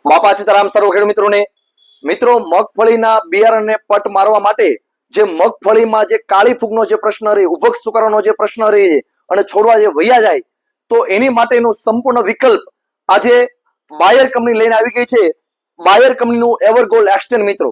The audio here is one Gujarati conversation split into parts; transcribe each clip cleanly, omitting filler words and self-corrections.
બાપા સીતારામ સર્વ ખેડૂત મિત્રોને મિત્રો મગફળીના બિયારણને પટ મારવા માટે જે મગફળીમાં જે કાળી ફૂગનો જે પ્રશ્ન રહે, ઉભક સુકારાનો જે પ્રશ્ન રહે અને છોડવા જે વૈયા જાય તો એની માટેનું સંપૂર્ણ વિકલ્પ આજે બાયર કંપની લઈને આવી ગઈ છે. બાયર કંપનીનું એવરગોલ્ડ એક્સટેન્ડ મિત્રો,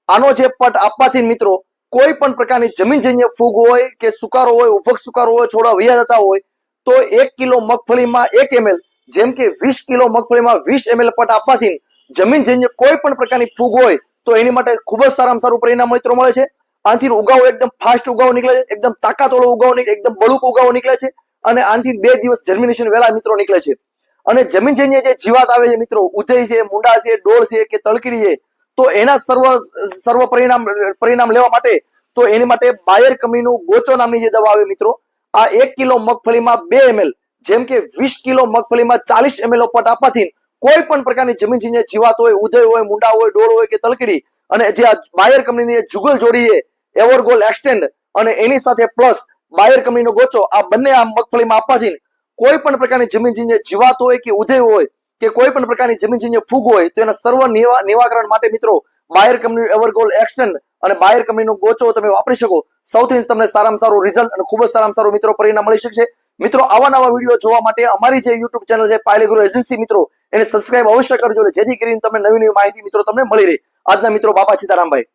આનો જે પટ આપવાથી મિત્રો કોઈ પણ પ્રકારની જમીનજન્ય ફૂગ હોય કે સુકારો હોય, ઉભક સુકારો હોય, છોડવા વૈયા જતા હોય તો 1 કિલો મગફળીમાં 1 ml જેમ કે 20 કિલો મગફળીમાં 20 ml પટ આપવાથી જમીનજન્ય કોઈ પણ પ્રકારની ફૂગ હોય તો એની માટે ખૂબ જ સારામાં સારું પરિણામ મિત્રો મળે છે. આનાથી ઉગાવો એકદમ ફાસ્ટ ઉગાવો નીકળે છે, એકદમ તાકાતવાળો ઉગાવો નીકળે, એકદમ બળુક ઉગાવો નીકળે છે અને આનાથી 2 દિવસ જર્મિનેશન વહેલા મિત્રો નીકળે છે. અને જમીનજન્ય જે જીવાત આવે છે મિત્રો, ઉધઈ છે, મુંડા છે, ડોળ છે કે તળકીડી છે, તો એના સર્વ પરિણામ લેવા માટે તો એની માટે બાયર કંપનીનું ગોચો નામની જે દવા આવે મિત્રો, આ 1 કિલો મગફળીમાં 2 ml જેમ કે 20 કિલો મગફળીમાં 40 ml પટ આપવાથી કોઈ પણ પ્રકારની જમીનજન્ય જીવાત હોય, ઉધઈ હોય, મુંડા હોય, ડોળ હોય કે તલકડી, અને જે આ બાયર કંપનીની જુગલ જોડી છે એવરગોલ્ડ એક્સટેન્ડ અને એની સાથે પ્લસ બાયર કંપનીનો ગોચો, આ બંને આ મગફળીમાં આપવાથી કોઈ પણ પ્રકારની જમીનજન્ય જીવાત હોય કે ઉધઈ હોય કે કોઈ પણ પ્રકારની જમીનજન્ય ફૂગ હોય તો એના સર્વ નિવારણ માટે મિત્રો બાયર કંપનીનું એવરગોલ્ડ એક્સટેન્ડ અને બાયર કંપનીનો ગોચો તમે વાપરી શકો. સૌથી તમને સારામાં સારું રિઝલ્ટ અને ખૂબ જ સારામાં સારું મિત્રો પરિણામ મળી શકશે. મિત્રો આવા નવા વિડીયો જોવા માટે અમારી જે યુટ્યુબ ચેનલ છે પાયલી ગુરુ એજન્સી મિત્રો, એને સબસ્ક્રાઇબ અવશ્ય કરજો જેથી કરીને તમને નવી નવી માહિતી મિત્રો તમને મળી રહે. આજના મિત્રો બાપા સીતારામભાઈ.